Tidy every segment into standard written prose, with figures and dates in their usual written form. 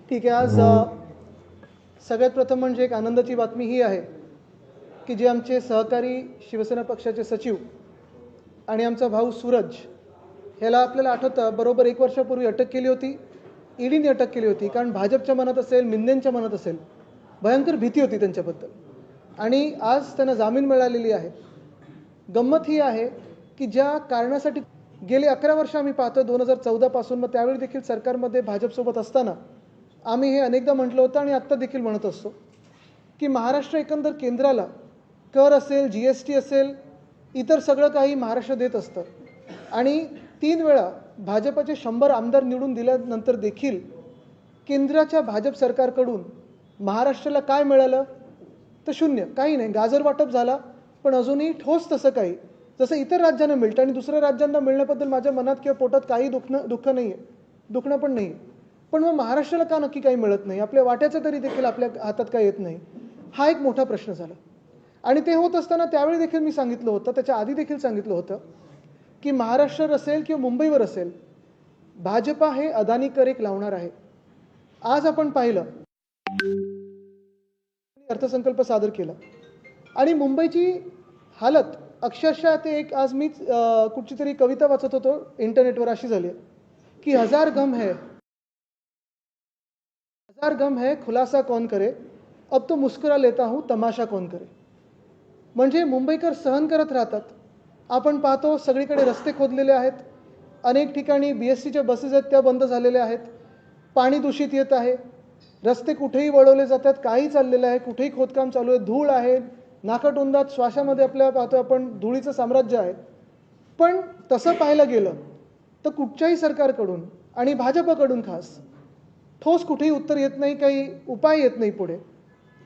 ठीक आहे. आज सगळ्यात प्रथम म्हणजे एक आनंदाची बातमी ही आहे की जे आमचे सहकारी शिवसेना पक्षाचे सचिव आणि आमचा भाऊ सूरज ह्याला आपल्याला आठवतं बरोबर 1 वर्षापूर्वी अटक केली होती. ईडीने अटक केली होती कारण भाजपच्या मनात असेल, मिंदेंच्या मनात असेल, भयंकर भीती होती त्यांच्याबद्दल आणि आज त्यांना जामीन मिळालेली आहे. गंमत ही आहे की ज्या कारणासाठी गेले 11 वर्ष आम्ही पाहतो 2014 पासून, मग त्यावेळी देखील सरकारमध्ये भाजपसोबत असताना आम्ही हे अनेकदा म्हटलं होतं आणि आत्ता देखील म्हणत असतो की महाराष्ट्र एकंदर केंद्राला कर असेल, GST असेल, इतर सगळं काही महाराष्ट्र देत असतं आणि 3 वेळा भाजपचे 100 आमदार निवडून दिल्यानंतर देखील केंद्राच्या भाजप सरकारकडून महाराष्ट्राला काय मिळालं तर शून्य, काही नाही. गाजर वाटप झाला पण अजूनही ठोस तसं काही जसं इतर राज्यांना मिळतं आणि दुसऱ्या राज्यांना मिळण्याबद्दल माझ्या मनात किंवा पोटात काही दुःख नाही आहे, दुखणं पण नाही. पण मग महाराष्ट्राला का नक्की काही मिळत नाही, आपल्या वाट्याचं तरी देखील आपल्या हातात काय येत नाही, हा एक मोठा प्रश्न झाला. आणि ते होत असताना त्यावेळी देखील मी सांगितलं होतं, त्याच्या आधी देखील सांगितलं होतं की महाराष्ट्र असेल किंवा मुंबईवर असेल, भाजपा हे अदानी कर एक लावणार आहे. आज आपण पाहिलं अर्थसंकल्प सादर केला आणि मुंबईची हालत अक्षरशः ते एक आज मी कुठची तरी कविता वाचत होतो इंटरनेटवर, अशी झाली की हजार गम है खुलासा कौन करे, अब तो मुस्कुरा लेता हूँ तमाशा कौन करे. म्हणजे मुंबईकर सहन करत राहतात. आपण पाहतो सगळीकडे रस्ते खोदलेले आहेत, अनेक ठिकाणी BSTच्या बसेस आहेत त्या बंद झालेल्या आहेत, पाणी दूषित येत आहे, रस्ते कुठेही वळवले जातात, काही चाललेलं आहे, कुठेही खोदकाम चालू आहे, धूळ आहे, नाकाटोंडात श्वासामध्ये आपल्या पाहतो आपण धुळीचं साम्राज्य आहे. पण तसं पाहायला गेलं तर कुठच्याही सरकारकडून आणि भाजपकडून खास ठोस कुठेही उत्तर येत नाही, काही उपाय येत नाही पुढे.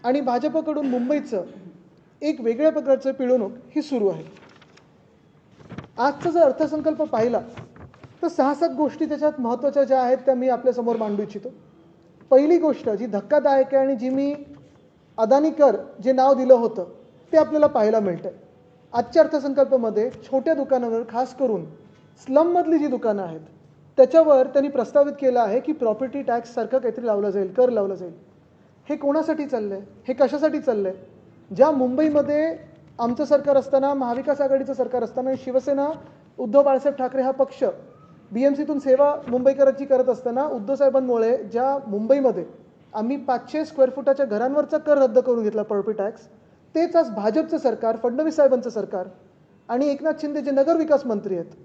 आणि भाजपकडून मुंबईचं एक वेगळ्या प्रकारचं पिळवणूक ही सुरू आहे. आजचा जर अर्थसंकल्प पाहिला तर 6-7 गोष्टी त्याच्यात महत्त्वाच्या ज्या आहेत त्या मी आपल्यासमोर मांडू इच्छितो. पहिली गोष्ट जी धक्कादायक आहे आणि जी मी अदानी कर जे नाव दिलं होतं ते आपल्याला पाहायला मिळतं. आजच्या अर्थसंकल्पामध्ये छोट्या दुकानांवर, खास करून स्लममधली जी दुकानं आहेत त्याच्यावर त्यांनी प्रस्तावित केलं आहे की प्रॉपर्टी टॅक्स सारखं काहीतरी लावलं जाईल, कर लावला जाईल. हे कोणासाठी चाललं आहे, हे कशासाठी चाललं आहे? ज्या मुंबईमध्ये आमचं सरकार असताना, महाविकास आघाडीचं सरकार असताना, शिवसेना उद्धव बाळासाहेब ठाकरे हा पक्ष BMCतून सेवा मुंबईकरांची करत असताना उद्धव साहेबांमुळे ज्या मुंबईमध्ये आम्ही 500 स्क्वेअर फुटाच्या घरांवरचा कर रद्द करून घेतला प्रॉपर्टी टॅक्स, तेच आज भाजपचं सरकार, फडणवीस साहेबांचं सरकार आणि एकनाथ शिंदे जे नगरविकास मंत्री आहेत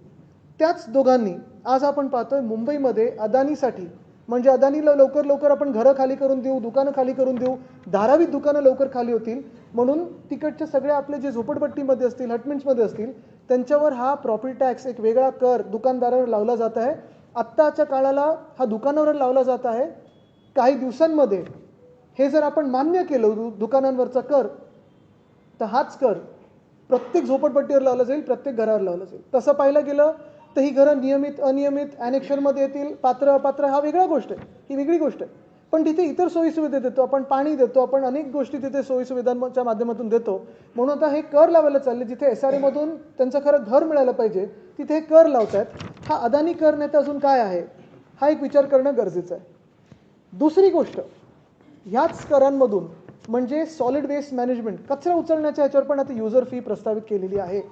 त्याच दोघांनी आज आपण पाहतोय मुंबईमध्ये अदानीसाठी, म्हणजे अदानीला लवकर आपण घरं खाली करून देऊ, दुकानं खाली करून देऊ, धारावीत दुकानं लवकर खाली होतील म्हणून तिकडच्या सगळ्या आपले जे झोपडपट्टीमध्ये असतील, हटमेंट्समध्ये असतील त्यांच्यावर हा प्रॉपर्टी टॅक्स एक वेगळा कर दुकानदारावर लावला जात आहे. आत्ताच्या काळाला हा दुकानावर लावला जात आहे. काही दिवसांमध्ये हे जर आपण मान्य केलं दुकानांवरचा कर, तर हाच कर प्रत्येक झोपडपट्टीवर लावला जाईल, प्रत्येक घरावर लावला जाईल. तसं पाहायला गेलं तर ही घरं नियमित अनियमित ॲनेक्शनमध्ये येतील, पात्र अपात्र हा वेगळा गोष्ट आहे, ही वेगळी गोष्ट आहे. पण तिथे इतर सोयीसुविधा देतो आपण, पाणी देतो आपण, अनेक गोष्टी तिथे सोयीसुविधांच्या माध्यमातून देतो. म्हणून आता हे कर लावायला चालले, जिथे SRAमधून त्यांचं खरं घर मिळालं पाहिजे तिथे हे कर लावत आहेत. हा अदानी कर नाही तर अजून काय आहे, हा एक विचार करणं गरजेचं आहे. दुसरी गोष्ट, ह्याच करांमधून म्हणजे सॉलिड वेस्ट मॅनेजमेंट, कचरा उचलण्याच्या ह्याच्यावर पण आता युजर फी प्रस्तावित केलेली आहे.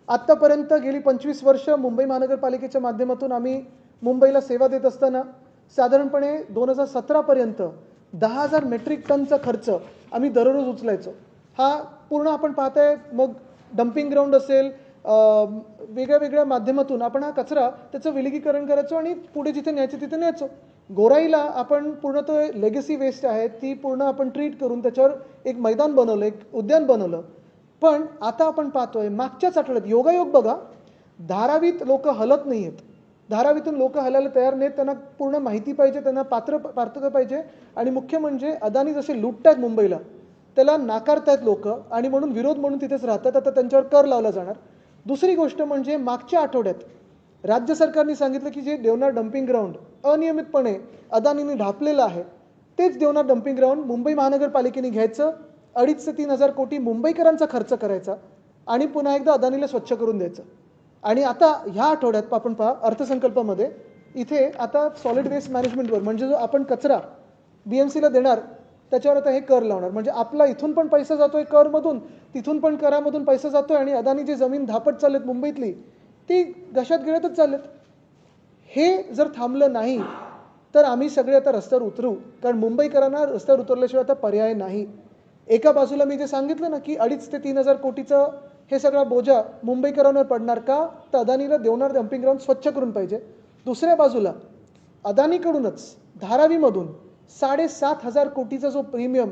आत्तापर्यंत गेली 25 वर्ष मुंबई महानगरपालिकेच्या माध्यमातून आम्ही मुंबईला सेवा देत असताना साधारणपणे 2017पर्यंत 10,000 मेट्रिक टनचा खर्च आम्ही दररोज उचलायचो. हा पूर्ण आपण पाहताय, मग डम्पिंग ग्राउंड असेल, वेगळ्या माध्यमातून आपण हा कचरा त्याचं विलगीकरण करायचो आणि पुढे जिथे न्यायचं तिथे न्यायचो. गोराईला आपण पूर्ण तो लेगसी वेस्ट आहे ती पूर्ण आपण ट्रीट करून त्याच्यावर एक मैदान बनवलं, एक उद्यान बनवलं. पण आता आपण पाहतोय मागच्याच आठवड्यात योगायोग बघा, धारावीत लोक हलत नाही आहेत, धारावीतून लोक हलायला तयार नाहीत. त्यांना पूर्ण माहिती पाहिजे, त्यांना पात्रता पाहिजे आणि मुख्य म्हणजे अदानी जसे लुटतायत मुंबईला त्याला नाकारतायत लोक आणि म्हणून विरोध म्हणून तिथेच राहतात. आता त्यांच्यावर कर लावला जाणार. दुसरी गोष्ट म्हणजे मागच्या आठवड्यात राज्य सरकारने सांगितलं की जे देवनार डम्पिंग ग्राउंड अनियमितपणे अदानीने ढापलेलं आहे तेच देवनार डम्पिंग ग्राउंड मुंबई महानगरपालिकेने घ्यायचं, 2,500 ते 3,000 कोटी मुंबईकरांचा खर्च करायचा आणि पुन्हा एकदा अदानीला स्वच्छ करून द्यायचं. आणि आता ह्या आठवड्यात आपण पहा अर्थसंकल्पामध्ये इथे आता सॉलिड वेस्ट मॅनेजमेंटवर म्हणजे जो आपण कचरा BMCला देणार त्याच्यावर आता हे कर लावणार. म्हणजे आपला इथून पण पैसा जातोय करमधून, तिथून पण करामधून पैसा जातोय आणि अदानी जी जमीन धापट चाललेत मुंबईतली ती घशात गिळतच चाललेत. हे जर थांबलं नाही तर आम्ही सगळे आता रस्त्यावर उतरू. कारण मुंबईकरांना रस्त्यावर उतरल्याशिवाय आता पर्याय नाही. एका बाजूला मी जे सांगितलं ना की 2,500 ते 3,000 कोटीचं हे सगळा बोजा मुंबईकरांवर पडणार का, तर अदानीला देवनार डम्पिंग ग्राउंड स्वच्छ करून पाहिजे. दुसऱ्या बाजूला अदानीकडूनच धारावीमधून 7,500 कोटीचा जो प्रीमियम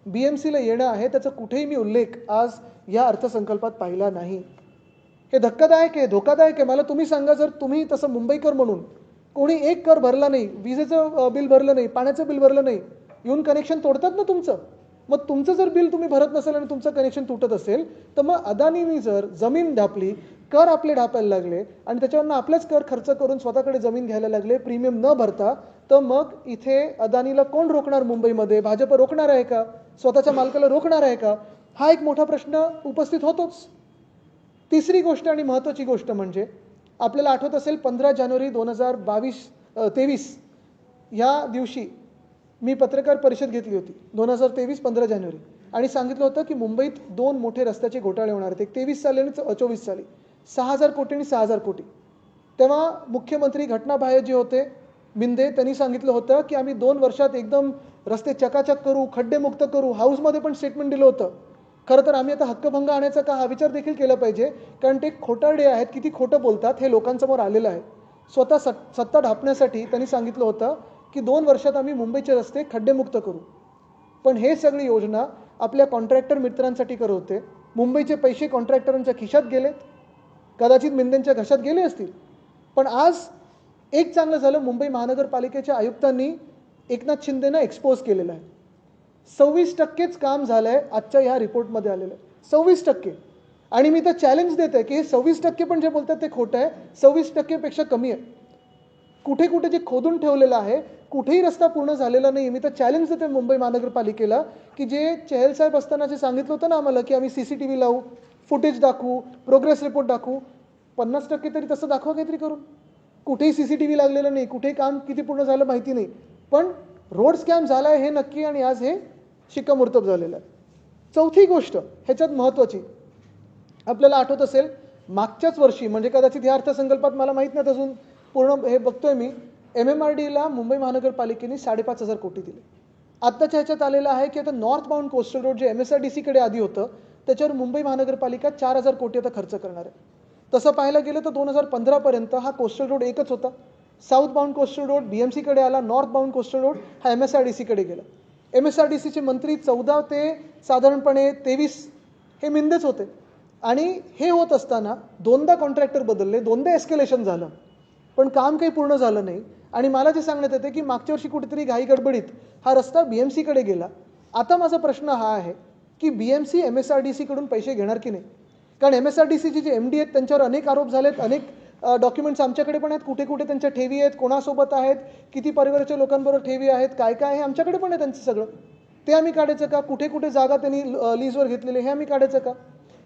BMCला येणं आहे त्याचा कुठेही मी उल्लेख आज या अर्थसंकल्पात पाहिला नाही. हे धक्कादायक आहे, धोकादायक आहे. मला तुम्ही सांगा, जर तुम्ही तसं मुंबईकर म्हणून कोणी एक कर भरला नाही, विजेचं बिल भरलं नाही, पाण्याचं बिल भरलं नाही, येऊन कनेक्शन तोडतात ना तुमचं. मग तुमचं जर बिल तुम्ही भरत नसेल आणि तुमचं कनेक्शन तुटत असेल तर मग अदानीनी जर जमीन ढापली, कर आपले ढापायला लागले आणि त्याच्यावरनं आपलेच कर खर्च करून स्वतःकडे जमीन घ्यायला लागले प्रीमियम न भरता, तर मग इथे अदानीला कोण रोखणार? मुंबईमध्ये भाजप रोखणार आहे का? स्वतःच्या मालकाला रोखणार आहे का? हा एक मोठा प्रश्न उपस्थित होतोच. तिसरी गोष्ट आणि महत्त्वाची गोष्ट म्हणजे आपल्याला आठवत असेल 15 जानेवारी 2023 या दिवशी मी पत्रकार परिषद घेतली होती 2023 15 जानेवारी आणि सांगितलं होतं की मुंबईत 2 मोठे रस्त्याचे घोटाळे होणार आहेत. एक 23 साली आणि 24 साली 6,000 कोटी आणि 6,000 कोटी. तेव्हा मुख्यमंत्री घटनाबाह्य जे होते मिंदे त्यांनी सांगितलं होतं की आम्ही 2 वर्षात एकदम रस्ते चकाचक करू, खड्डेमुक्त करू. हाऊसमध्ये पण स्टेटमेंट दिलं होतं. खरं तर आम्ही आता हक्कभंग आणायचा का हा विचार देखील केला पाहिजे, कारण ते खोटारडे आहेत, किती खोटं बोलतात हे लोकांसमोर आलेलं आहे. स्वतः सत्ता ढापण्यासाठी त्यांनी सांगितलं होतं की 2 वर्षात आम्ही मुंबईचे रस्ते खड्डेमुक्त करू. पण हे सगळी योजना आपल्या कॉन्ट्रॅक्टर मित्रांसाठी करत होते. मुंबईचे पैसे कॉन्ट्रॅक्टरांच्या खिशात गेलेत, कदाचित मिंदेंच्या घशात गेले असतील. पण आज एक चांगलं झालं, मुंबई महानगरपालिकेच्या आयुक्तांनी एकनाथ शिंदेना एक्सपोज केलेलं आहे. 26%च काम झालं आहे आजच्या ह्या रिपोर्टमध्ये आलेलं आहे. 26%. आणि मी तर चॅलेंज देत आहे की हे 26% पण जे बोलतात ते खोटं आहे. 26%पेक्षा कमी आहे. कुठे कुठे जे खोदून ठेवलेलं आहे, कुठेही रस्ता पूर्ण झालेला नाही. मी तर चॅलेंज देते मुंबई महानगरपालिकेला की जे चहल साहेब असताना जे सांगितलं होतं ना आम्हाला की आम्ही CCTV लावू, फुटेज दाखवू, प्रोग्रेस रिपोर्ट दाखवू, 50% तरी तसं दाखवा काहीतरी करून. कुठेही CCTV लागलेलं नाही, कुठेही काम किती पूर्ण झालं माहिती नाही, पण रोड स्कॅम झाला आहे हे नक्की आणि आज हे शिक्कामोर्तब झालेलं आहे. चौथी गोष्ट ह्याच्यात महत्त्वाची, आपल्याला आठवत असेल मागच्याच वर्षी म्हणजे कदाचित या अर्थसंकल्पात मला माहीत नाही अजून पूर्ण हे बघतोय मी, MMRDला मुंबई महानगरपालिकेने 5,500 कोटी दिले. आत्ताच्या ह्याच्यात आलेलं आहे की आता नॉर्थ बाउंड कोस्टल रोड जे MSRDCकडे आधी होतं त्याच्यावर मुंबई महानगरपालिका 4,000 कोटी आता खर्च करणार आहे. तसं पाहायला गेलं तर 2015 पर्यंत हा कोस्टल रोड एकच होता. साऊथ बाउंड कोस्टल रोड BMCकडे आला, नॉर्थ बाउंड कोस्टल रोड हा MSRDCकडे गेला. MSRDCचे मंत्री 14 ते साधारणपणे 23 हे मिंदेच होते. आणि हे होत असताना 2दा कॉन्ट्रॅक्टर बदलले, 2दा एस्केलेशन झालं, पण काम काही पूर्ण झालं नाही. आणि मला जे सांगण्यात येते की मागच्या वर्षी कुठेतरी घाई गडबडीत हा रस्ता BMCकडे गेला. आता माझा प्रश्न हा आहे की BMC MSRDCकडून पैसे घेणार की नाही? कारण MSRDCचे जे MD आहेत त्यांच्यावर अनेक आरोप झालेत, अनेक डॉक्युमेंट्स आमच्याकडे पण आहेत, कुठे कुठे त्यांच्या ठेवी आहेत, कोणासोबत आहेत, किती परिवाराच्या लोकांबरोबर ठेवी आहेत, काय काय आहे आमच्याकडे पण आहे त्यांचं सगळं. ते आम्ही काढायचं का? कुठे कुठे जागा त्यांनी लीजवर घेतलेली हे आम्ही काढायचं का?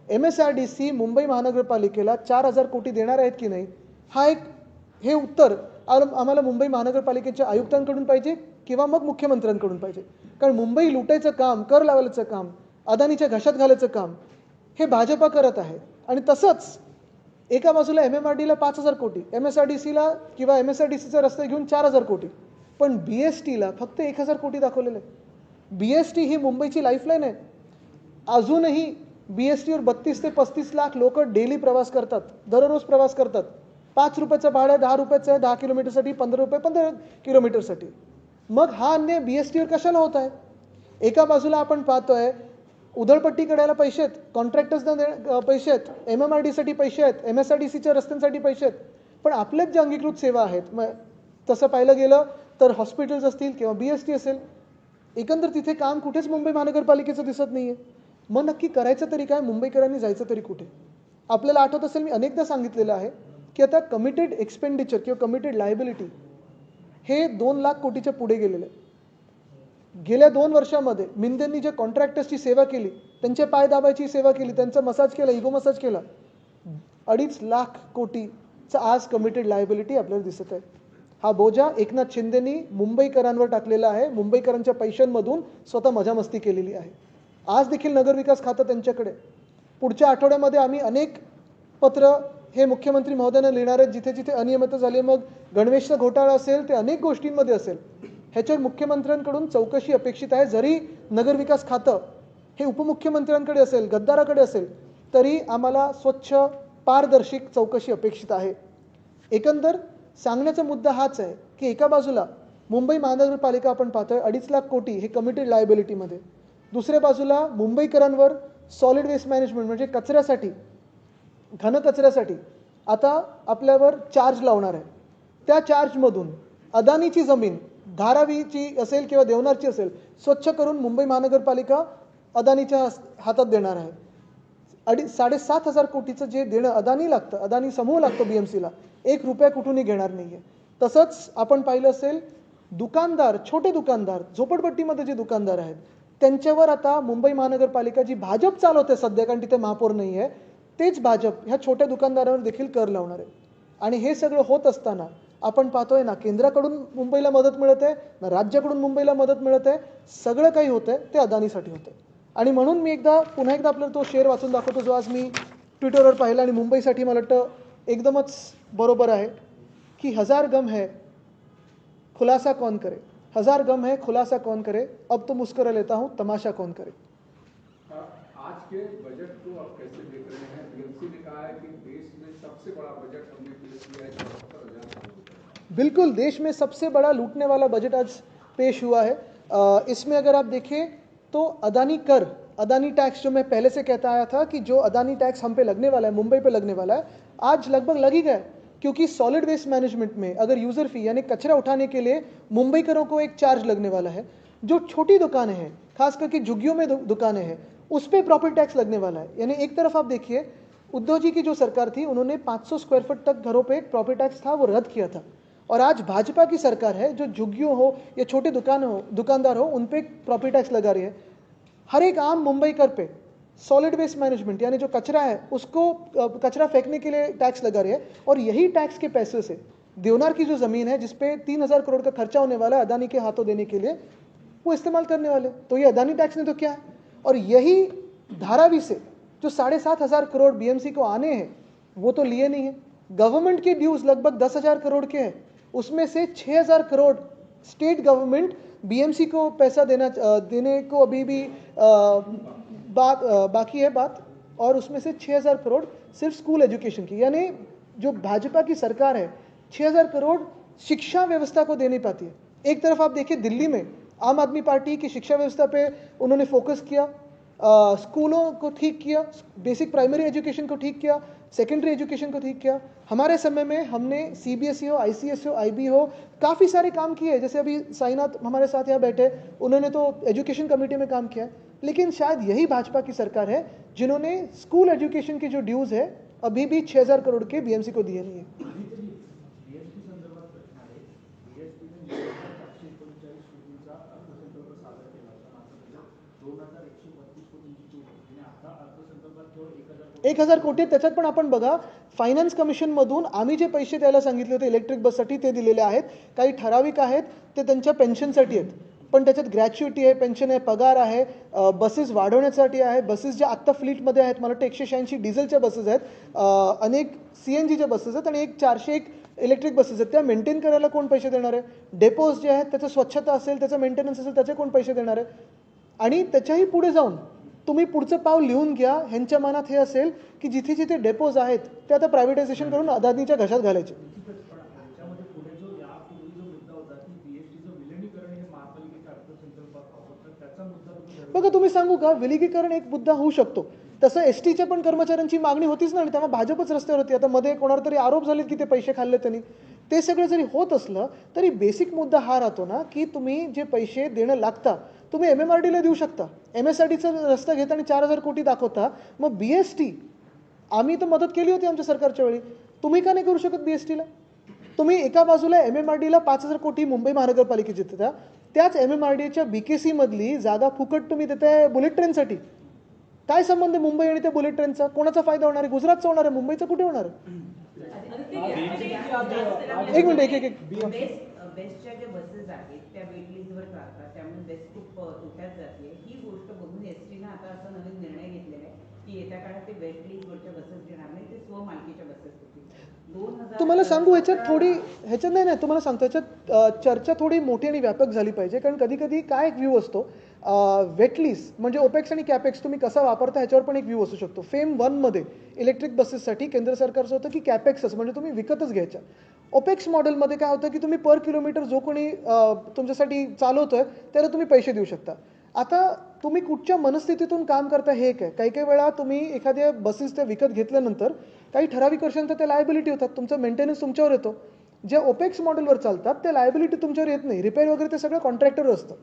MSRDC मुंबई महानगरपालिकेला 4,000 कोटी देणार आहेत की नाही, हा एक हे उत्तर आम्हाला मुंबई महानगरपालिकेच्या आयुक्तांकडून पाहिजे किंवा मग मुख्यमंत्र्यांकडून पाहिजे. कारण मुंबई लुटायचं काम, कर लावायचं काम, अदानीच्या घशात घालायचं काम हे भाजपा करत आहे. आणि तसंच एका बाजूला MMRDला 5,000 कोटी, MSRDCला किंवा MSRDCचा रस्ता घेऊन 4,000 कोटी, पण BSTला फक्त 1,000 कोटी दाखवलेले. BST ही मुंबईची लाईफलाईन आहे. अजूनही BSTवर 32 ते 35 लाख लोक डेली प्रवास करतात, दररोज प्रवास करतात. 5 रुपयाचं भाडं 10 रुपयाचं आहे 10 किलोमीटरसाठी, 15 रुपये 15 किलोमीटरसाठी. मग हा अन्याय BSTवर कशाला होत आहे? एका बाजूला आपण पाहतोय उधळपट्टी करायला पैसे आहेत, कॉन्ट्रॅक्टर्सना पैसे आहेत, MMRDसाठी पैसे आहेत, MSRDCच्या रस्त्यांसाठी पैसे आहेत, पण आपल्याच ज्या अंगीकृत सेवा आहेत, मग तसं पाहिलं गेलं तर हॉस्पिटल्स असतील किंवा BST असेल, एकंदर तिथे काम कुठेच मुंबई महानगरपालिकेचं दिसत नाही आहे. मग नक्की करायचं तरी काय? मुंबईकरांनी जायचं तरी कुठे? आपल्याला आठवत असेल मी अनेकदा सांगितलेलं आहे की आता कमिटेड एक्सपेंडिचर किंवा कमिटेड लायबिलिटी हे 2 लाख कोटीच्या पुढे गेलेलं आहे. गेल्या 2 वर्षामध्ये मिंदेंनी जे कॉन्ट्रॅक्टर्सची सेवा केली, त्यांचे पाय दाबायची सेवा केली, त्यांचा मसाज केला, इगो मसाज केला, 2.5 लाख कोटीचा आज कमिटेड लायबिलिटी आपल्याला दिसत आहे. हा बोजा एकनाथ शिंदेनी मुंबईकरांवर टाकलेला आहे. मुंबईकरांच्या पैशांमधून स्वतः मजामस्ती केलेली आहे. आज देखील नगरविकास खातं त्यांच्याकडे. पुढच्या आठवड्यामध्ये आम्ही अनेक पत्र हे मुख्यमंत्री महोदयांना लिहिणार आहेत, जिथे जिथे अनियमितता झाली. मग गणवेशचा घोटाळा असेल, ते अनेक गोष्टींमध्ये असेल, ह्याच्यावर मुख्यमंत्र्यांकडून चौकशी अपेक्षित आहे. जरी नगरविकास खातं हे उपमुख्यमंत्र्यांकडे असेल, गद्दाराकडे असेल, तरी आम्हाला स्वच्छ पारदर्शक चौकशी अपेक्षित आहे. एकंदर सांगण्याचा मुद्दा हाच आहे की एका बाजूला मुंबई महानगरपालिका आपण पाहतोय 2.5 लाख कोटी हे कमिटेड लायबिलिटीमध्ये, दुसऱ्या बाजूला मुंबईकरांवर सॉलिड वेस्ट मॅनेजमेंट म्हणजे कचऱ्यासाठी, घनकचऱ्यासाठी आता आपल्यावर चार्ज लावणार आहे. त्या चार्जमधून अदानीची जमीन धारावीची असेल किंवा देवनारची असेल स्वच्छ करून मुंबई महानगरपालिका अदानीच्या हातात देणार आहे. 7,500 कोटीचं जे देणं अदानी लागतं, अदानी समूह लागतो BMCला, 1 रुपया कुठूनही घेणार नाही आहे. तसंच आपण पाहिलं असेल दुकानदार, छोटे दुकानदार, झोपडपट्टीमध्ये जे दुकानदार आहेत त्यांच्यावर आता मुंबई महानगरपालिका जी भाजप चालवते सध्या, कारण तिथे महापौर नाही आहे, तेच भाजप ह्या छोट्या दुकानदारांवर देखील कर लावणार आहे. आणि हे सगळं होत असताना आपण पाहतोय ना केंद्राकडून मुंबईला मदत मिळत आहे, ना राज्याकडून मुंबईला मदत मिळत आहे. सगळं काही होतं आहे ते अदानीसाठी होतं आहे. आणि म्हणून मी पुन्हा एकदा आपल्याला तो शेअर वाचून दाखवतो जो आज मी ट्विटरवर पाहिला आणि मुंबईसाठी मला वाटतं एकदमच बरोबर आहे की 1000 गम है खुलासा कौन करे, 1000 गम है खुलासा कौन करे, अब तो मुस्कुरा लेता हूँ तमाशा कौन करे. आज के बजट को आप कैसे देख रहे हैं? BMC ने कहा है कि देश में सबसे बड़ा बजट हमने पेश किया है 74,000. बिल्कुल, देश में सबसे बड़ा लूटने वाला बजट आज पेश हुआ है. इसमें अगर आप देखें तो अदानी टैक्स जो मैं पहले से कहता आया था कि जो अदानी टैक्स हम पे लगने वाला है, मुंबई पे लगने वाला है, आज लगभग लग ही गया. क्योंकि सॉलिड वेस्ट मैनेजमेंट में अगर यूज़र फी यानी कचरा उठाने के लिए मुंबईकरों को एक चार्ज लगने वाला है. जो छोटी दुकानें हैं, खास करके झुग्गियों में दुकानें हैं, उस पर प्रॉपर्टी टैक्स लगने वाला है. यानी एक तरफ आप देखिए उद्धव जी की जो सरकार थी उन्होंने 500 स्क्वायर फुट तक घरों पे एक प्रॉपर्टी टैक्स था वो रद्द किया था. और आज भाजपा की सरकार है जो झुग्गियों हो या छोटे दुकानदार हो उन पे प्रॉपर्टी टैक्स लगा रही है. हर एक आम मुंबईकर पे सॉलिड वेस्ट मैनेजमेंट यानी जो कचरा है उसको कचरा फेंकने के लिए टैक्स लगा रही है. और यही टैक्स के पैसे से देवनार की जो ज़मीन है जिसपे 3,000 करोड़ का खर्चा होने वाला है अदानी के हाथों देने के लिए, वो इस्तेमाल करने वाले. तो ये अदानी टैक्स ने तो क्या है. और यही धारावी से जो 7,500 करोड़ BMC को आने हैं वो तो लिए नहीं है. गवर्नमेंट के ड्यूज लगभग 10,000 करोड़ के हैं, उसमें से 6,000 करोड़ स्टेट गवर्नमेंट BMC को पैसा देने को अभी भी बाकी है बात. और उसमें से 6,000 करोड़ सिर्फ स्कूल एजुकेशन की. यानी जो भाजपा की सरकार है 6,000 करोड़ शिक्षा व्यवस्था को दे नहीं पाती है. एक तरफ आप देखिए दिल्ली में आम आदमी पार्टी की शिक्षा व्यवस्था पे उन्होंने फोकस किया, स्कूलों को ठीक किया, बेसिक प्राइमरी एजुकेशन को ठीक किया, सेकेंडरी एजुकेशन को ठीक किया. हमारे समय में हमने CBSE हो, ICSE हो, IB हो, काफ़ी सारे काम किए. जैसे अभी साईनाथ हमारे साथ यहाँ बैठे, उन्होंने तो एजुकेशन कमेटी में काम किया. लेकिन शायद यही भाजपा की सरकार है जिन्होंने स्कूल एजुकेशन की जो ड्यूज़ है अभी भी 6,000 करोड़ के BMC को दिए नहीं है. एक 1,000 कोटी. त्याच्यात पण आपण बघा फायनान्स कमिशनमधून आम्ही जे पैसे द्यायला सांगितले होते इलेक्ट्रिक बससाठी ते दिलेले आहेत. काही ठराविक आहेत ते त्यांच्या पेन्शनसाठी आहेत, पण त्याच्यात ग्रॅच्युइटी आहे, पेन्शन आहे, पगार आहे, बसेस वाढवण्यासाठी आहे. बसेस ज्या आत्ता फ्लीटमध्ये आहेत मला वाटतं 186 डिझेलच्या बसेस आहेत, अनेक CNGच्या बसेस आहेत आणि 401 इलेक्ट्रिक बसेस आहेत. त्या मेंटेन करायला कोण पैसे देणार आहे. डेपोज जे आहेत त्याचं स्वच्छता असेल, त्याचं मेंटेनन्स असेल, त्याचे कोण पैसे देणार आहे. आणि त्याच्याही पुढे जाऊन तुम्ही पुढचं पाऊल लिहून घ्या. ह्यांच्या मनात हे असेल की जिथे जिथे डेपोज आहेत ते आता प्रायव्हेटायझेशन करून अदानीच्या घशात घालायचे. बघा तुम्ही सांगू का, विलिगीकरण एक मुद्दा होऊ शकतो. तसं STच्या पण कर्मचाऱ्यांची मागणी होतीच ना आणि तेव्हा भाजपच रस्त्यावर होती. आता मध्ये कोणावर तरी आरोप झाले की ते पैसे खाल्ले त्यांनी. ते सगळं जरी होत असलं तरी बेसिक मुद्दा हा राहतो ना की तुम्ही जे पैसे देणं लागता तुम्ही MMRDला देऊ शकता. MSRDचा रस्ता घेता आणि 4,000 कोटी दाखवता. मग BST आम्ही तर मदत केली होती आमच्या सरकारच्या वेळी, तुम्ही का नाही करू शकत BSTला. तुम्ही एका बाजूला MMRDला 5,000 कोटी मुंबई महानगरपालिकेची देता, त्याच MMRDच्या BKC मधली जागा फुकट तुम्ही देताय बुलेट ट्रेनसाठी. काय संबंध आहे मुंबई आणि त्या बुलेट ट्रेनचा. कोणाचा फायदा होणार आहे. गुजरातचा होणार आहे, मुंबईचा कुठे होणार आहे. एक मिनिट एक बेस्टच्या ज्या बसेस आहेत त्या वेट लिस्टवर चालतात, त्यामुळे बेस्ट खूप तोट्यात जाते. ही गोष्ट बघून एसटीनं आता असा नवीन निर्णय घेतलेला आहे की येत्या काळात ते वेट लिस्टवरच्या बसेस घेणार नाही, ते स्वमालकीच्या बसेस होतील. तुम्हाला सांगू ह्याच्यात नाही तुम्हाला सांगतो ह्याच्यात चर्चा थोडी मोठी आणि व्यापक झाली पाहिजे. कारण कधी कधी काय एक व्ह्यू असतो, वेटलिस्ट म्हणजे ओपेक्स आणि कॅपेक्स तुम्ही कसा वापरता ह्याच्यावर पण एक व्ह्यू असू शकतो. फेम 1मध्ये इलेक्ट्रिक बसेससाठी केंद्र सरकारचं होतं की कॅपेक्सच म्हणजे तुम्ही विकतच घ्यायच्या. ओपेक्स मॉडेलमध्ये काय होतं की तुम्ही पर किलोमीटर जो कोणी तुमच्यासाठी चालवतोय त्याला तुम्ही पैसे देऊ शकता. आता तुम्ही कुठच्या मनस्थितीतून काम करता हे एक आहे. काही काही वेळा तुम्ही एखाद्या बसेस त्या विकत घेतल्यानंतर काही ठराविक वर्षांतर त्या लायबिलिटी होतात, तुमचा मेंटेनन्स तुमच्यावर येतो. ज्या ओपेक्स मॉडेलवर चालतात त्या लायबिलिटी तुमच्यावर येत नाही, रिपेअर वगैरे ते सगळं कॉन्ट्रॅक्टर असतं.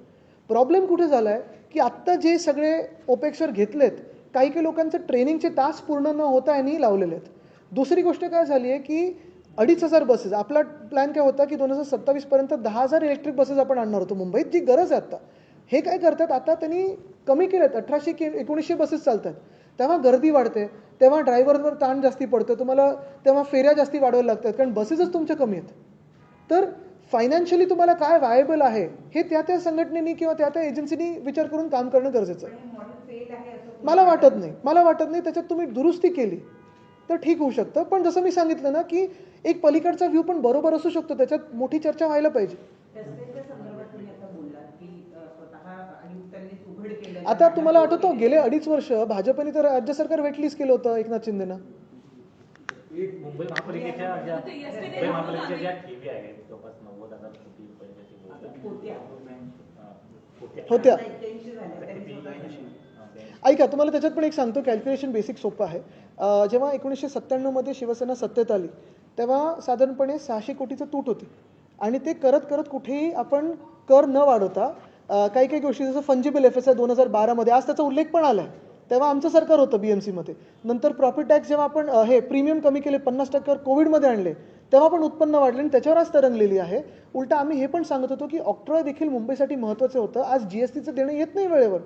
प्रॉब्लेम कुठे झाला आहे की आत्ता जे सगळे ओपेक्सवर घेतलेत काही काही लोकांचं ट्रेनिंगचे तास पूर्ण न होता यांनी लावलेले आहेत. दुसरी गोष्ट काय झाली आहे की 2,500 बसेस, आपला प्लॅन काय होता की 2027पर्यंत 10,000 इलेक्ट्रिक बसेस आपण आणणार होतो मुंबईत, जी गरज आहे आत्ता. हे काय करतात आता त्यांनी कमी केलेत, 1800 की 1900 बसेस चालतात. तेव्हा गर्दी वाढते, तेव्हा ड्रायव्हरवर ताण जास्ती पडतं, तुम्हाला तेव्हा फेऱ्या जास्ती वाढवायला लागतात कारण बसेसच तुमच्या कमी आहेत. तर फायनान्शियली तुम्हाला काय वायबल आहे हे त्या संघटनेनी किंवा त्या एजन्सीनी विचार करून काम करणं गरजेचं आहे. मला वाटत नाही त्याच्यात तुम्ही दुरुस्ती केली तर ठीक होऊ शकतं. पण जसं मी सांगितलं ना की एक पलीकडचा व्ह्यू पण बरोबर असू शकतो, त्याच्यात मोठी चर्चा व्हायला पाहिजे. आता तुम्हाला आठवतो गेले 2.5 वर्ष भाजपने तर राज्य सरकार वेटलिस्ट केलं होतं एकनाथ शिंदेना. मुंबई महापालिकेच्या ज्या ठेवी आहेत जवळपास 90,000 कोटी रुपयांच्या होत्या. ऐका तुम्हाला त्याच्यात पण एक सांगतो, कॅल्क्युलेशन बेसिक सोपं आहे. जेव्हा 1997मध्ये शिवसेना सत्तेत आली तेव्हा साधारणपणे 600 कोटीचं तूट होती आणि ते करत करत कुठेही आपण कर न वाढवता काही काही गोष्टी जसं फंजिबल FSI 2012मध्ये आज त्याचा उल्लेख पण आला आहे, तेव्हा आमचं सरकार होतं BMCमध्ये. नंतर प्रॉफिट टॅक्स जेव्हा आपण हे प्रीमियम कमी केले 50%वर कोविडमध्ये आणले तेव्हा पण उत्पन्न वाढले आणि त्याच्यावर आज तरंगलेली आहे. उलटा आम्ही हे पण सांगत होतो की ऑक्ट्रॉय देखील मुंबईसाठी महत्त्वाचं होतं. आज GSTचं देणं येत नाही वेळेवर,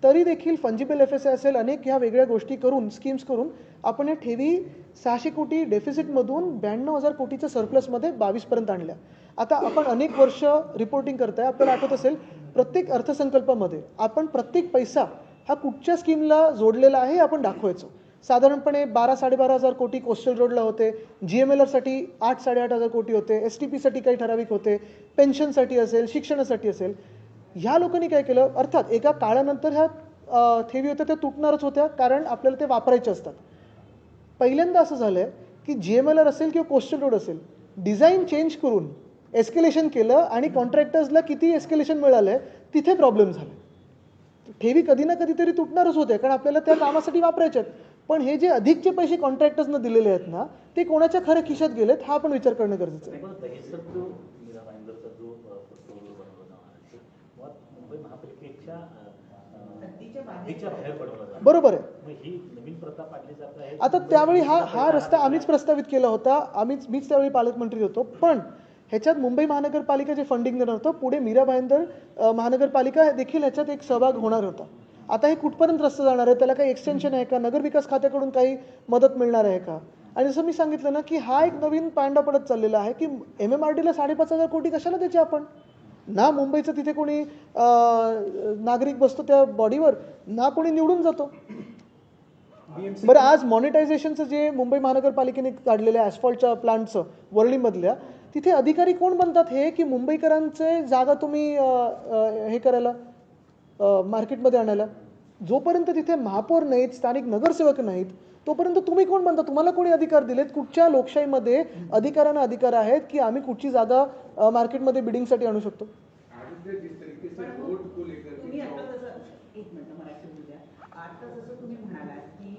तरी देखील फंजिबल FSI असेल अनेक ह्या वेगळ्या गोष्टी करून स्कीम्स करून आपण या ठेवी 600 कोटी डेफिसिटमधून 92,000 कोटीच्या सरप्लसमध्ये 22पर्यंत आणल्या. आता आपण अनेक वर्ष रिपोर्टिंग करताय, आपल्याला आठवत असेल प्रत्येक अर्थसंकल्पामध्ये आपण प्रत्येक पैसा हा कुठच्या स्कीमला जोडलेला आहे आपण दाखवायचो. साधारणपणे 12-12,500 कोटी कोस्टल रोडला होते, GMLRसाठी 8-8,500 कोटी होते, STPसाठी काही ठराविक होते, पेन्शनसाठी असेल, शिक्षणासाठी असेल. ह्या लोकांनी काय केलं, अर्थात एका काळानंतर ह्या ठेवी होत्या त्या तुटणारच होत्या कारण आपल्याला ते वापरायचे असतात. पहिल्यांदा असं झालं आहे की GMLR असेल किंवा कोस्टल रोड असेल, डिझाईन चेंज करून एस्केलेशन केलं आणि कॉन्ट्रॅक्टर्सला किती एस्केलेशन मिळालं आहे तिथे प्रॉब्लेम झाले. ठेवी कधी ना कधीतरी तुटणारच होते कारण आपल्याला त्या कामासाठी वापरायचे आहेत. पण हे जे अधिकचे पैसे कॉन्ट्रॅक्टर्सनं दिलेले आहेत ना ते कोणाच्या खऱ्या खिशात गेलेत हा पण विचार करणं गरजेचं आहे. बरोबर आहे. आता त्यावेळी हा रस्ता आम्हीच प्रस्तावित केला होता, मीच त्यावेळी पालकमंत्री होतो. पण ह्याच्यात मुंबई महानगरपालिका जे फंडिंग देणार होतं, पुढे मीरा भाईंदर महानगरपालिका देखील ह्याच्यात एक सहभाग होणार होता. आता हे कुठपर्यंत रस्ता जाणार आहे, त्याला काही एक्सटेन्शन आहे का, नगर विकास खात्याकडून काही मदत मिळणार आहे का. आणि जसं मी सांगितलं ना की हा एक नवीन पांडा पडत चाललेला आहे की MMRDला 5,500 कोटी कशाला द्यायचे आपण. ना मुंबईचं तिथे कोणी नागरिक बसतो त्या बॉडीवर, ना कोणी निवडून जातो. बरं आज मॉनिटायझेशनचं जे मुंबई महानगरपालिकेने काढलेल्या ॲस्फॉल्टच्या प्लांटचं वरळीमधल्या, तिथे अधिकारी कोण बनतात हे की मुंबईकरांचे जागा तुम्ही हे करायला मार्केटमध्ये आणायला. जोपर्यंत तिथे महापौर नाहीत, स्थानिक नगरसेवक नाहीत, तोपर्यंत तुम्ही कोण बनता, तुम्हाला कोणी अधिकार दिलेत. कुठच्या लोकशाहीमध्ये अधिकारांना अधिकार आहेत की आम्ही कुठची जागा मार्केटमध्ये बिडिंगसाठी आणू शकतो. आता जसं तुम्ही म्हणालात की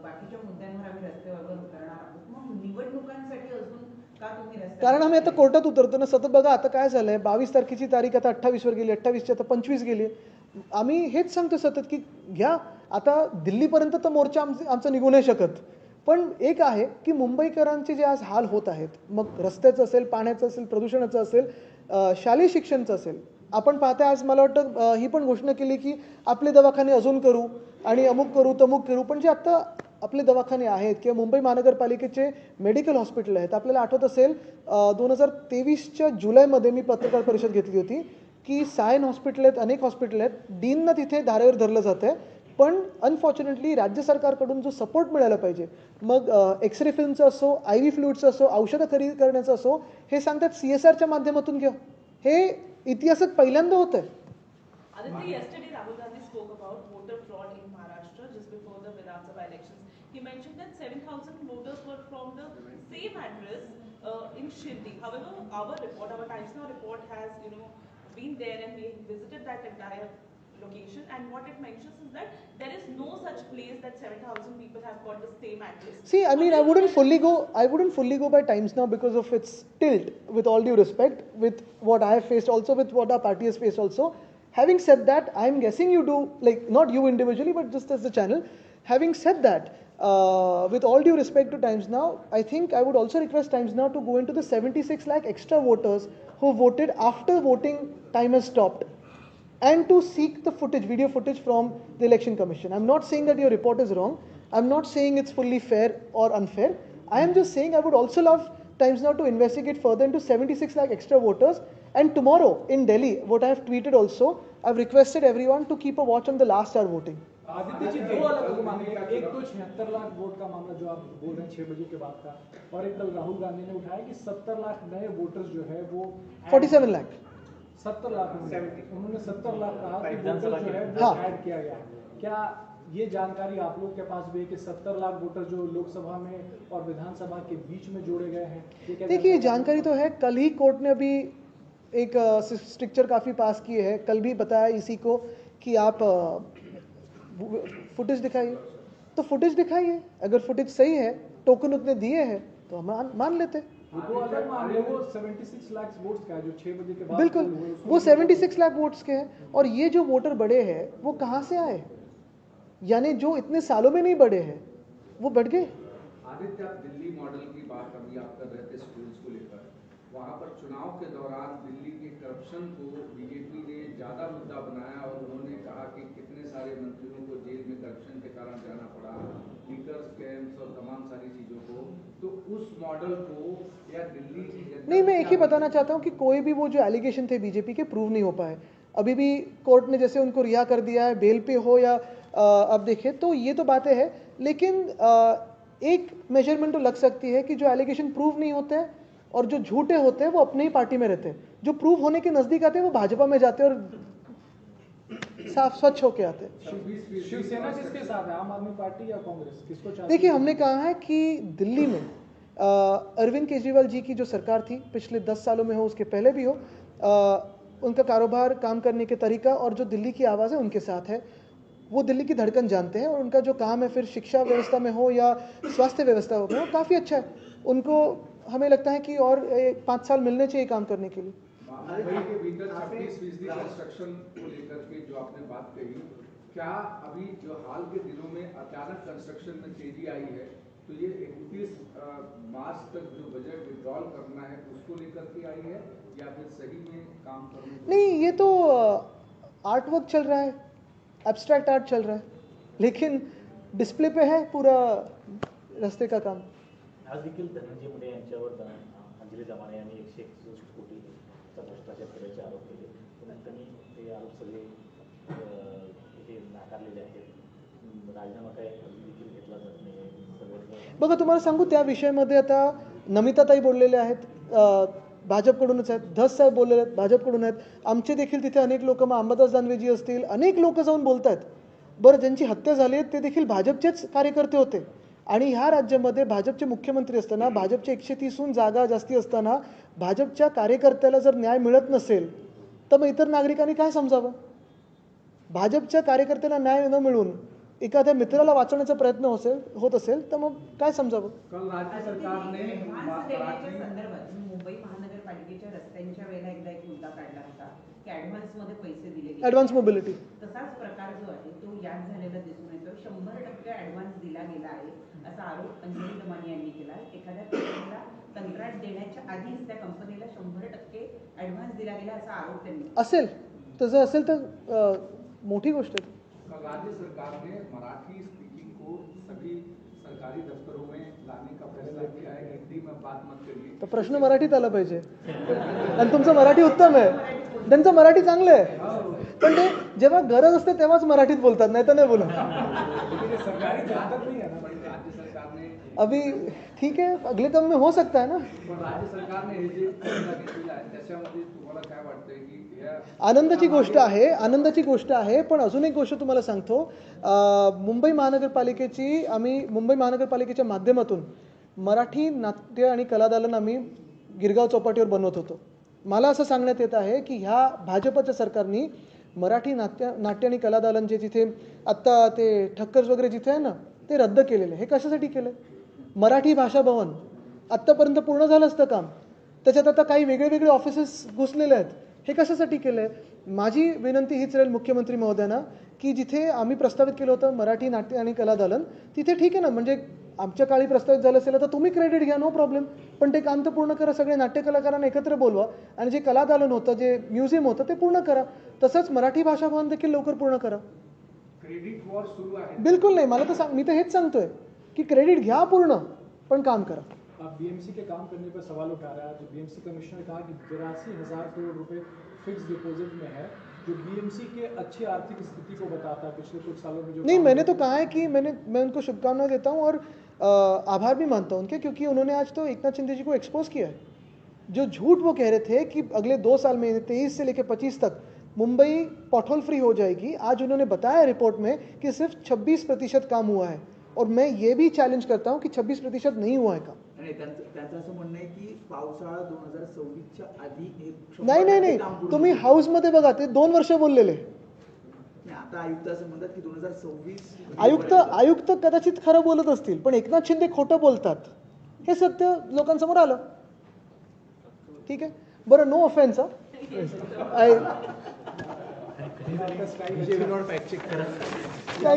बाकीच्या मुद्द्यांवर आम्ही रस्त्यावर उतरणार आहोत, मग निवडणुकांसाठी अजून का तुम्ही रस्त्यावर? कारण आम्ही आता कोर्टात उतरतो ना सतत. बघा आता काय झालंय, 22 तारखेची तारीख आता 28वर गेली, 28ची आता 25 गेली. आम्ही हेच सांगतो सतत की घ्या आता दिल्लीपर्यंत तर मोर्चा आमचा निघू नाही शकत. पण एक आहे की मुंबईकरांचे जे आज हाल होत आहेत, मग रस्त्याचं असेल, पाण्याचं असेल, प्रदूषणाचं असेल, शालेय शिक्षणाचं असेल. आपण पाहता आज मला वाटतं ही पण घोषणा केली की आपले दवाखाने अजून करू आणि अमुक करू तमुक करू. पण जे आता आपले दवाखाने आहेत किंवा मुंबई महानगरपालिकेचे मेडिकल हॉस्पिटल आहेत. आपल्याला आठवत असेल 2023च्या जुलैमध्ये मी पत्रकार परिषद घेतली होती की सायन हॉस्पिटल आहेत, अनेक हॉस्पिटल आहेत, डीननं तिथे धारेवर धरलं जातं आहे. पण अनफॉर्च्युनेटली राज्य सरकारकडून जो सपोर्ट मिळायला पाहिजे, मग एक्सरे फिल्मचं असो, IV फ्लुइडचं असो, औषधं खरेदी करण्याचं असो, हे सांगतात CSRच्या माध्यमातून घ्या. हे इतिहासात पहिल्यांदा होतं आहे. Aditya, yesterday Rahul Gandhi spoke about voter fraud in Maharashtra just before the Vidhan Sabha elections. He mentioned that 7,000 voters were from the same address in Shirdi. However, our report, our Times Now report has, been there and we visited that entire location, and what it mentions is that there is no such place that 7,000 people have got the same address. See, I mean, I wouldn't fully go by Times Now because of its tilt, with all due respect, with what I have faced also, with what our party has faced also. Having said that, I am guessing you do, like, not you individually, but just as the channel. Having said that, with all due respect to Times Now, I think I would also request Times Now to go into the 76 lakh extra voters who voted after voting time has stopped, and to seek the footage, video footage from the Election Commission. I'm not saying that your report is wrong. I'm not saying it's fully fair or unfair. I am just saying I would also love Times Now to investigate further into 76 lakh extra voters. And tomorrow in Delhi, what I have tweeted also, I've requested everyone to keep a watch on the last hour voting. Aditya ji, दो अलग मामले हैं. एक तो 76 lakh vote का मामला जो आप बोल रहे हैं 6 बजे के बाद का, और एक कल राहुल गांधी ने उठाया कि 70 लाख नए वोटर्स जो है वो 47 लाख 70 लाख उन्होंने 70 लाख कहा कि वोटर्स जो है वो ऐड किया गया. क्या ये जानकारी आप लोग के पास भी है कि 70 लाख वोटर जो लोकसभा में और विधानसभा के बीच में जोड़े गए हैं? देखिए, ये जानकारी तो है. कल ही कोर्ट ने अभी एक स्ट्रिक्चर काफ़ी पास किए हैं. कल भी बताया इसी को कि आप फुटेज दिखाइए, तो फुटेज दिखाइए. अगर फुटेज सही है, टोकन उतने दिए हैं, तो हम मान लेते. वो अलग मामले, वो 76 लाख वोट्स का है जो 6 बजे के बाद. बिल्कुल, वो 76 लाख वोट्स के हैं. और ये जो वोटर बढ़े हैं वो कहाँ से आए? यानी जो इतने सालों में नहीं बढ़े हैं वो बढ़ गए. आदित्य, आप दिल्ली मॉडल की बात अभी आप कर रहे थे स्कूल्स को लेकर. वहाँ पर चुनाव के दौरान दिल्ली के करप्शन को बीजेपी ने ज़्यादा मुद्दा बनाया और उन्होंने कहा कि कितने सारे मंत्रियों को जेल में करप्शन के कारण जाना पड़ा, लीकर स्कैम्स और तमाम सारी चीज़ों को. तो उस मॉडल को या दिल्ली की नहीं, मैं एक ही बताना चाहता हूँ कि कोई भी वो जो एलिगेशन थे बीजेपी के प्रूव नहीं हो पाए. अभी भी कोर्ट ने जैसे उनको रिहा कर दिया है, बेल पे हो या अब देखें, तो ये तो बातें हैं. लेकिन एक मेजरमेंट तो लग सकती है कि जो एलिगेशन प्रूव नहीं होते हैं और जो झूठे होते हैं वो अपने ही पार्टी में रहते हैं. जो प्रूव होने के नजदीक आते हैं वो भाजपा में जाते हैं और साफ स्वच्छ होके आते हैं. शिवसेना किसके साथ है, आम आदमी पार्टी या कांग्रेस, किसको चाहते? देखिए, हमने कहा है कि दिल्ली में अरविंद केजरीवाल जी की जो सरकार थी पिछले 10 सालों में हो, उसके पहले भी हो, उनका कारोबार, काम करने के तरीका और जो दिल्ली की आवाज़ है उनके साथ है. वो दिल्ली की धड़कन जानते हैं और उनका जो काम है, फिर शिक्षा व्यवस्था में हो या स्वास्थ्य व्यवस्था में हो, काफ़ी अच्छा है. उनको हमें लगता है कि और 5 साल मिलने चाहिए काम करने के लिए. मुंबई के भीतर 26% कंस्ट्रक्शन को लेकर के जो आपने बात कही, क्या अभी जो हाल के दिनों में अचानक कंस्ट्रक्शन में तेजी आई है, तो ये 31 मार्च तक जो बजट विड्रॉल करना है उसको लेकर के आई है या फिर सही में काम करने? नहीं, ये तो आर्ट वर्क चल रहा है, एब्स्ट्रैक्ट आर्ट चल रहा है, लेकिन डिस्प्ले पे है पूरा रस्ते का काम. आज देखील धनंजय मुंडे यांच्यावर अंजली दमाने यांनी 161 कोटीचा भ्रष्टाचार केल्याचे आरोप केले. पण त्यांनी ते आरोप सगळे हे नाकारलेले आहेत. राजीनामा काय देखील घेतला जात नाही. बघा, तुम्हाला सांगू, त्या विषयामध्ये आता नमिताताई बोललेले आहेत, भाजपकडूनच आहेत. धस साहेब बोललेले आहेत, भाजपकडून आहेत. आमचे देखील तिथे अनेक लोक, मग अंबादास दानवेजी असतील, अनेक लोक जाऊन बोलत आहेत. बरं, ज्यांची हत्या झाली आहे ते देखील भाजपचेच कार्यकर्ते होते. आणि ह्या राज्यामध्ये भाजपचे मुख्यमंत्री असताना, भाजपचे 130हून जागा जास्ती असताना, भाजपच्या कार्यकर्त्याला जर न्याय मिळत नसेल तर मग इतर नागरिकांनी काय समजावं? भाजपच्या कार्यकर्त्याला न्याय न मिळून एखाद्या मित्राला वाचवण्याचा प्रयत्न होत असेल तर मग काय समजावं? कल राज्य सरकारने संदर्भात मुंबई महानगरपालिकेच्या रस्त्यांच्या वेळेला एकदा एक मुद्दा काढला होता की ऍडव्हान्स मध्ये पैसे दिले गेले. ऍडव्हान्स मोबिलिटी तसाच प्रकार जो आहे तो यात झालेला दिसून येतो. 100% ऍडव्हान्स दिला गेला आहे असा आरोप अंजली दमानी यांनी केला. एखाद्या कंपनीला कंत्राट देण्याच्या आधीच त्या कंपनीला 100% ऍडव्हान्स दिला गेला असा आरोप त्यांनी. असेल, तसं असेल तर मोठी गोष्ट आहे. राज्य सरकार ने मराठी स्पीकिंग को सभी सरकारी दफ्तरों में लाने का फैसला किया है, हिंदी में बात मत करिए। तर प्रश्न मराठीत आला पाहिजे आणि तुमचं मराठी उत्तम आहे, त्यांचं मराठी चांगलं आहे, पण ते जेव्हा गरज असते तेव्हाच मराठीत बोलतात, नाही तर नाही बोलत. लेकिन ये सरकारी जानकारी नहीं है ना। पण राज्य सरकार ने अभी ठीक आहे, अगले काम में हो सकता है ना. पण राज्य सरकारने हे जे निर्णय घेतलेला आहे त्याच्यामध्ये तुम्हाला काय वाटतंय की या आनंदाची गोष्ट आहे, आनंदाची गोष्ट आहे. पण अजून एक गोष्ट तुम्हाला सांगतो, मुंबई महानगरपालिकेच्या माध्यमातून मराठी नाट्य आणि कलादालन आम्ही गिरगाव चौपाटीवर बनवत होतो. मला असं सांगण्यात येत आहे की ह्या भाजपच्या सरकारने मराठी नाट्य आणि कलादालनचे जिथे आत्ता ते ठक्कर्स वगैरे जिथे आहे ना ते रद्द केलेले. हे कशासाठी केलं? मराठी भाषा भवन आत्तापर्यंत पूर्ण झालं असतं काम, त्याच्यात आता काही वेगळे वेगळे ऑफिसेस घुसलेले आहेत. हे कशासाठी केलं आहे? माझी विनंती हीच राहील मुख्यमंत्री महोदयांना की जिथे आम्ही प्रस्तावित केलं होतं मराठी नाट्य आणि कलादालन, तिथे ठीक आहे ना, म्हणजे आमच्या काळी प्रस्तावित झालं असेल तर तुम्ही क्रेडिट घ्या, नो प्रॉब्लेम, पण ते काम तर पूर्ण करा. सगळे नाट्य कलाकारांना एकत्र बोलवा आणि जे कलादालन होतं, जे म्युझियम होतं ते पूर्ण करा. तसंच मराठी भाषा भवन देखील लवकर पूर्ण करा. क्रेडिट वॉर सुरू आहे? बिलकुल नाही, मला तर मी तर हेच सांगतोय की क्रेडिट घ्या पूर्ण, पण काम करा. अब बीएमसी के काम करने पर सवाल उठा रहा है। जो बीएमसी कमिश्नर ने कहा कि 82,000 करोड़ रुपए फिक्स डिपॉजिट में है, जो बीएमसी के अच्छी आर्थिक स्थिति को बताता है पिछले कुछ सालों में। जो नहीं, मैंने तो कहा है कि मैं उनको शुभकामनाएं देता हूं और आभार भी मानता हूं उनके, क्योंकि उन्होंने आज तो एकनाथ शिंदे जी को एक्सपोज किया है. जो झूठ वो कह रहे थे कि अगले 2 साल में 23 से लेकर 25 तक मुंबई पॉटहोल फ्री हो जाएगी, आज उन्होंने बताया रिपोर्ट में कि सिर्फ 26% काम हुआ है. और मैं ये भी चैलेंज करता हूं कि 26% नहीं हुआ है काम. आणि त्यांचं असं म्हणणं आहे की पावसाळा 2026च्या आधी हे नाही नाही नाही, तुम्ही हाऊसमध्ये बघा, ते 2 वर्ष बोललेले. नाही, आता आयुक्त असं म्हणतात की 2026 आयुक्त कदाचित खरं बोलत असतील, पण एकनाथ शिंदे खोटं बोलतात हे सत्य लोकांसमोर आलं. ठीक आहे, बरं, नो ऑफेन्स. विनोड फॅक्ट चेक करा. थँक्यू.